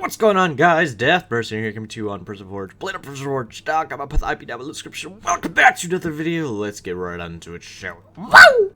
What's going on, guys? DeathMercenary here, coming to you on Prison Forge. Blade of Prison Forge. Doc, I'm up with the IP down in the description. Welcome back to another video. Let's get right on to it, shall we? Woo!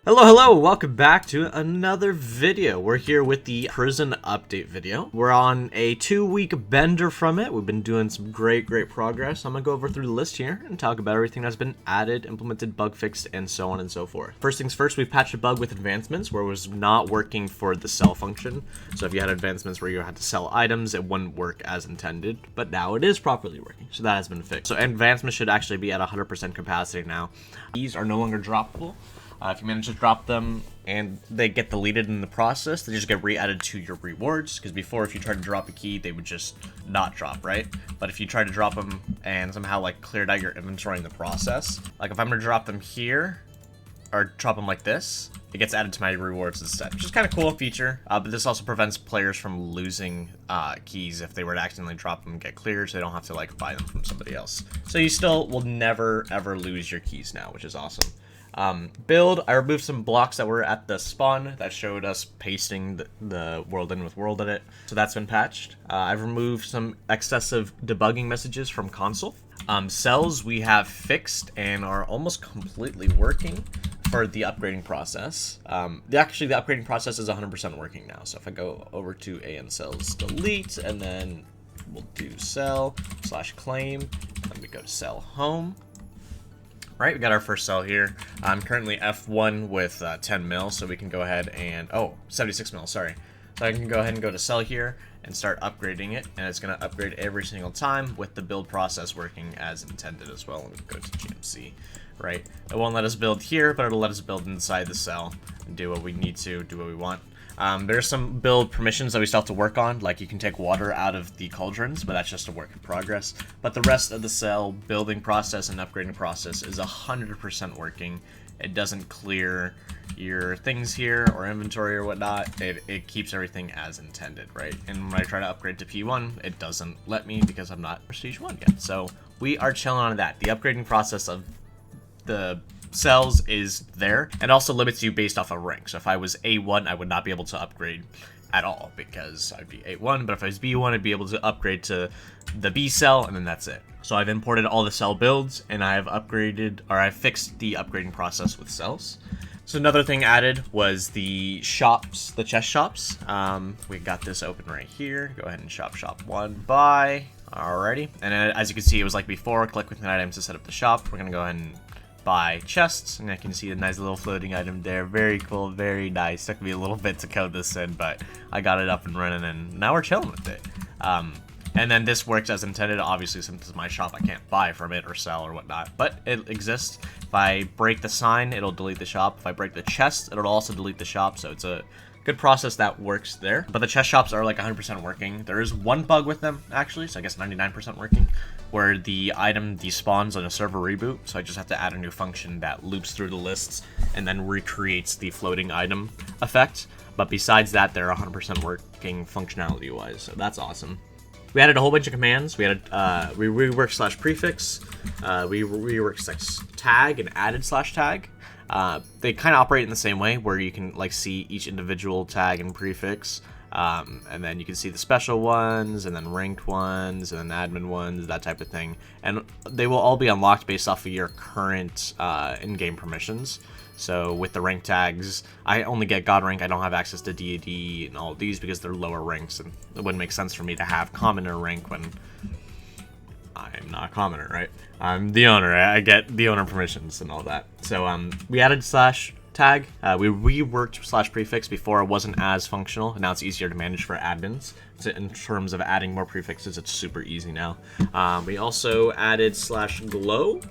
Hello, welcome back to another video. We're here with the prison update video. We're on a 2-week bender from it. We've been doing some great progress. I'm gonna go over through the list here and talk about everything that's been added, implemented, bug fixed, and so on and so forth. First things first, we've patched a bug with advancements where it was not working for the sell function. So if you had advancements where you had to sell items, it wouldn't work as intended, but now it is properly working. So that has been fixed. So advancements should actually be at 100% capacity now. These are no longer droppable. If you manage to drop them and they get deleted in the process, they just get re-added to your rewards. Because before, if you tried to drop a key, they would just not drop, right? But if you try to drop them and somehow like cleared out your inventory in the process, like if I'm gonna drop them here or drop them like this, it gets added to my rewards instead, which is kind of cool feature. But this also prevents players from losing keys if they were to accidentally drop them and get cleared, so they don't have to like buy them from somebody else. So you still will never ever lose your keys now, which is awesome. Build, I removed some blocks that were at the spawn that showed us pasting the world in with world edit, so that's been patched. I've removed some excessive debugging messages from console. Cells we have fixed and are almost completely working for the upgrading process. Actually, the upgrading process is 100% working now, so if I go over to AN cells delete, and then we'll do cell/claim, then we go to cell home. Right, we got our first cell here. I'm currently F1 with 10 mil, so we can go ahead and, 76 mil, sorry. So I can go ahead and go to cell here and start upgrading it, and it's gonna upgrade every single time with the build process working as intended as well. Let me go to GMC, right? It won't let us build here, but it'll let us build inside the cell and do what we need to, do what we want. There's some build permissions that we still have to work on, like you can take water out of the cauldrons, but that's just a work in progress. But the rest of the cell building process and upgrading process is 100% working. It doesn't clear your things here or inventory or whatnot. It keeps everything as intended, right? And when I try to upgrade to P1, it doesn't let me because I'm not Prestige 1 yet. So we are chilling on that. The upgrading process of the cells is there, and also limits you based off of rank. So if I was A1, I would not be able to upgrade at all because I'd be A1, but if I was B1, I'd be able to upgrade to the B cell, and then that's it. So I've imported all the cell builds, and I've fixed the upgrading process with cells. So another thing added was the shops, the chest shops. We got this open right here. Go ahead and shop 1 buy. Alrighty, and as you can see, it was like before, click with an item to set up the shop. We're gonna go ahead and buy chests, and I can see a nice little floating item there. Very cool, very nice. Took me a little bit to code this in, but I got it up and running, and now we're chilling with it. And then this works as intended. Obviously, since it's my shop, I can't buy from it or sell or whatnot, but it exists. If I break the sign, it'll delete the shop. If I break the chest, it'll also delete the shop, so it's a good process that works there. But the chest shops are like 100% working. There is one bug with them, actually, so I guess 99% working, where the item despawns on a server reboot, so I just have to add a new function that loops through the lists and then recreates the floating item effect. But besides that, they're 100% working functionality-wise, so that's awesome. We added a whole bunch of commands. We added rework /prefix, we rework /tag, and added /tag. They kind of operate in the same way, where you can like see each individual tag and prefix, and then you can see the special ones, and then ranked ones, and then admin ones, that type of thing. And they will all be unlocked based off of your current in-game permissions. So with the rank tags, I only get God rank. I don't have access to deity and all of these because they're lower ranks, and it wouldn't make sense for me to have commoner rank when I'm not a commoner, right? I'm the owner. I get the owner permissions and all that. So we added /tag. We reworked /prefix. Before it wasn't as functional, and now it's easier to manage for admins. So in terms of adding more prefixes, it's super easy now. We also added /glow.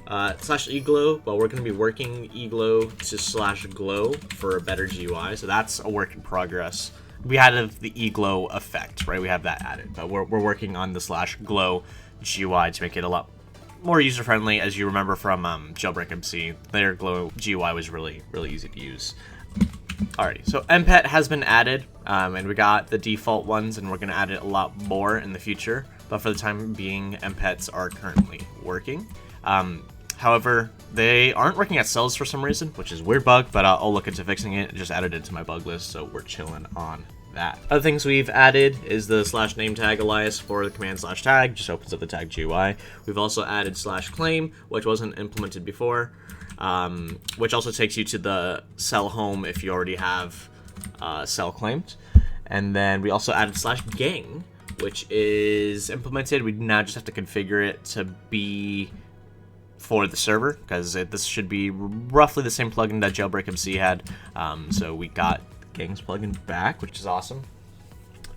/eglow, but we're going to be working eglow to /glow for a better GUI, so that's a work in progress. We added the eglow effect, right? We have that added, but we're working on the /glow GUI to make it a lot more user-friendly. As you remember from JailBreakMC, their glow GUI was really easy to use. Alrighty, so MPET has been added, and we got the default ones, and we're going to add it a lot more in the future. but for the time being, MPETs are currently working. However, they aren't working at cells for some reason, which is a weird bug, but I'll look into fixing it and just added it to my bug list, so we're chilling on that. Other things we've added is the /name tag alias for the command /tag, just opens up the tag GUI. We've also added /claim, which wasn't implemented before, which also takes you to the cell home if you already have cell claimed. And then we also added /gang, which is implemented. We now just have to configure it to be for the server, because this should be roughly the same plugin that JailBreakMC had. So we got Gang's plugin back, which is awesome.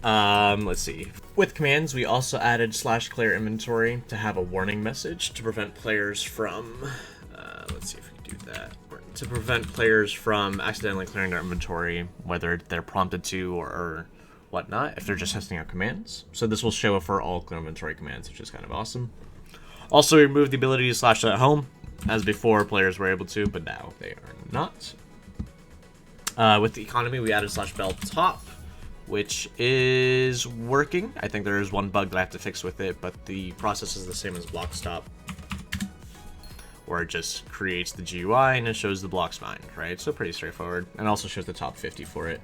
Let's see. With commands, we also added /clear inventory to have a warning message to prevent players from, let's see if we can do that. To prevent players from accidentally clearing their inventory, whether they're prompted to or whatnot, if they're just testing out commands. So this will show for all clear inventory commands, which is kind of awesome. Also, we removed the ability to /at home, as before players were able to, but now they are not. With the economy, we added /bell top, which is working. I think there is one bug that I have to fix with it, but the process is the same as block stop, where it just creates the GUI and it shows the blocks behind, right? So pretty straightforward, and also shows the top 50 for it.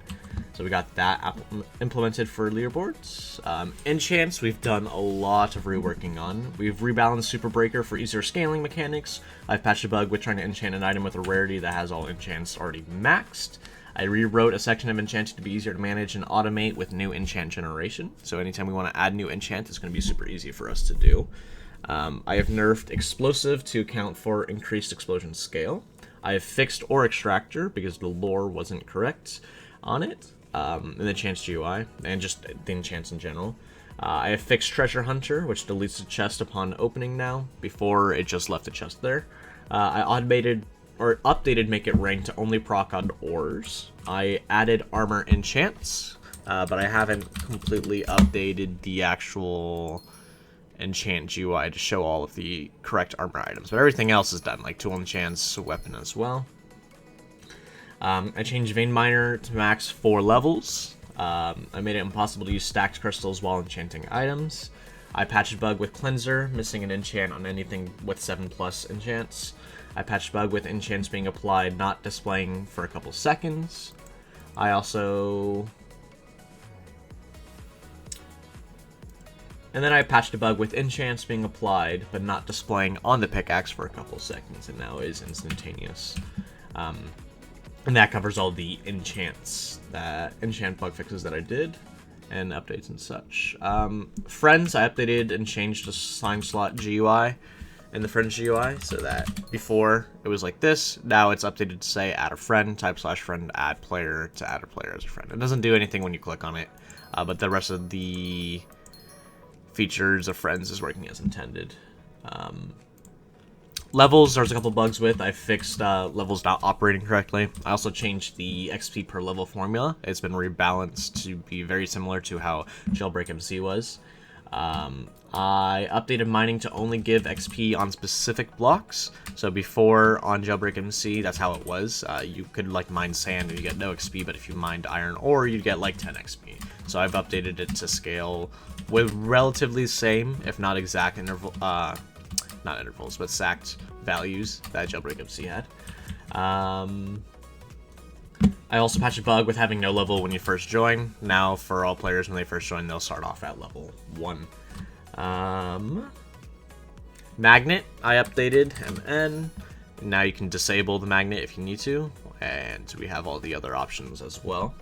So we got that implemented for leaderboards. Enchants, we've done a lot of reworking on. We've rebalanced Super Breaker for easier scaling mechanics. I've patched a bug with trying to enchant an item with a rarity that has all enchants already maxed. I rewrote a section of enchanting to be easier to manage and automate with new enchant generation. So anytime we want to add new enchant, it's going to be super easy for us to do. I have nerfed explosive to account for increased explosion scale. I have fixed ore extractor because the lore wasn't correct on it. And the enchants GUI, and just the enchants in general. I have fixed treasure hunter, which deletes the chest upon opening now. Before, it just left the chest there. I automated or updated make it rank to only proc on ores. I added armor enchants, but I haven't completely updated the actual enchant GUI to show all of the correct armor items. But everything else is done, like tool enchants, weapon as well. I changed Vein Miner to max 4 levels. I made it impossible to use stacked crystals while enchanting items. I patched a bug with Cleanser, missing an enchant on anything with 7+ enchants. I patched a bug with enchants being applied, not displaying for a couple seconds. I also... And then I patched a bug with enchants being applied, but not displaying on the pickaxe for a couple seconds, and now is instantaneous. And that covers all the enchant bug fixes that I did, and updates and such. Friends, I updated and changed the time slot GUI in the Friends GUI, so that before it was like this, now it's updated to say add a friend, type /friend, add player to add a player as a friend. It doesn't do anything when you click on it, but the rest of the features of Friends is working as intended. Levels, there's a couple bugs with. I fixed levels not operating correctly. I also changed the XP per level formula. It's been rebalanced to be very similar to how JailBreakMC was. I updated mining to only give XP on specific blocks. So before on JailBreakMC, that's how it was. You could like mine sand and you get no XP, but if you mined iron ore, you'd get like 10 XP. So I've updated it to scale with relatively same, if not exact not intervals, but stacked values that JailBreakMC had. I also patched a bug with having no level when you first join. Now, for all players, when they first join, they'll start off at level 1. Magnet, I updated MN. Now you can disable the magnet if you need to, and we have all the other options as well.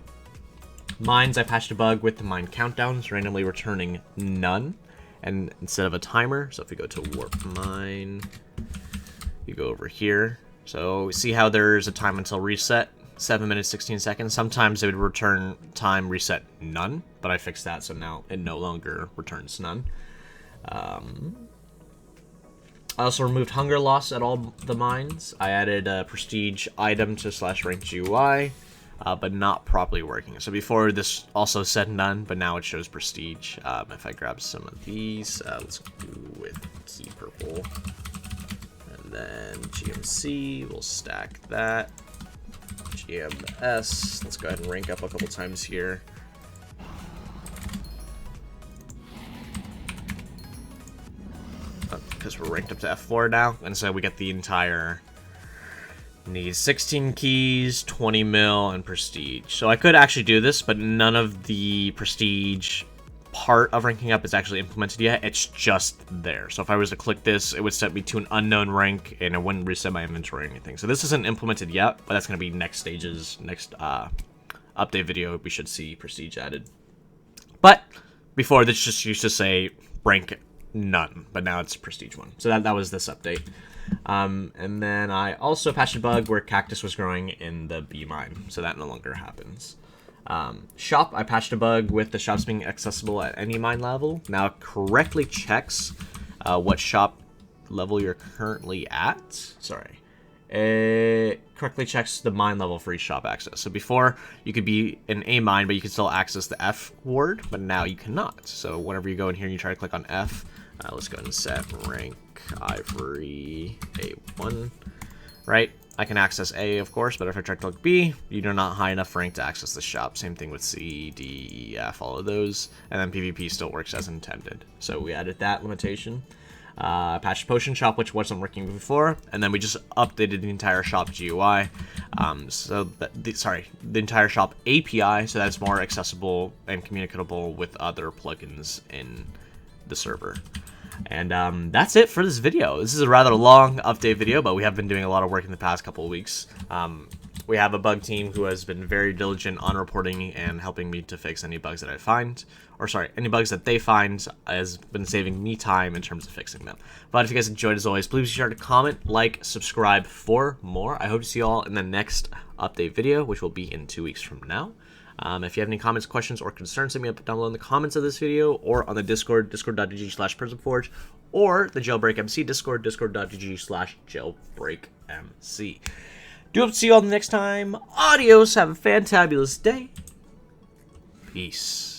Mines, I patched a bug with the mine countdowns, randomly returning none. And instead of a timer, so if we go to warp mine, you go over here. So see how there's a time until reset, 7 minutes 16 seconds. Sometimes it would return time reset none, but I fixed that, so now it no longer returns none. I also removed hunger loss at all the mines. I added a prestige item to /rank GUI, but not properly working. So before this also said none, but now it shows prestige. If I grab some of these, let's do with key purple, and then GMC, we'll stack that. GMS, let's go ahead and rank up a couple times here. because we're ranked up to F4 now, and so we get the entire... Need 16 keys, 20 mil, and prestige. So I could actually do this, but none of the prestige part of ranking up is actually implemented yet. It's just there. So if I was to click this, it would set me to an unknown rank, and it wouldn't reset my inventory or anything. So this isn't implemented yet, but that's going to be next stages, next update video. We should see prestige added. But before, this just used to say rank none, but now it's prestige 1. So that was this update. And then I also patched a bug where cactus was growing in the bee mine, so that no longer happens. Shop, I patched a bug with the shops being accessible at any mine level. Now it correctly checks what shop level you're currently at. Sorry. It correctly checks the mine level for each shop access. So before, you could be in a mine, but you could still access the F ward, but now you cannot. So whenever you go in here and you try to click on F, let's go ahead and set rank Ivory A1, right? I can access A, of course, but if I try to click B, you're not high enough rank to access the shop. Same thing with C, D, E, F, all of those. And then PvP still works as intended. So we added that limitation. Patched Potion Shop, which wasn't working before, and then we just updated the entire shop GUI. The entire shop API, so that's more accessible and communicable with other plugins in the server. And that's it for this video. This is a rather long update video, but we have been doing a lot of work in the past couple of weeks. We have a bug team who has been very diligent on reporting and helping me to fix any bugs that I find. Or sorry, any bugs that they find has been saving me time in terms of fixing them. But if you guys enjoyed, as always, please be sure to comment, like, subscribe for more. I hope to see you all in the next update video, which will be in 2 weeks from now. If you have any comments, questions, or concerns, hit me up down below in the comments of this video, or on the Discord, discord.gg/prisonforge, or the JailBreakMC Discord, discord.gg/JailBreakMC. Do hope to see you all the next time. Adios, have a fantabulous day. Peace.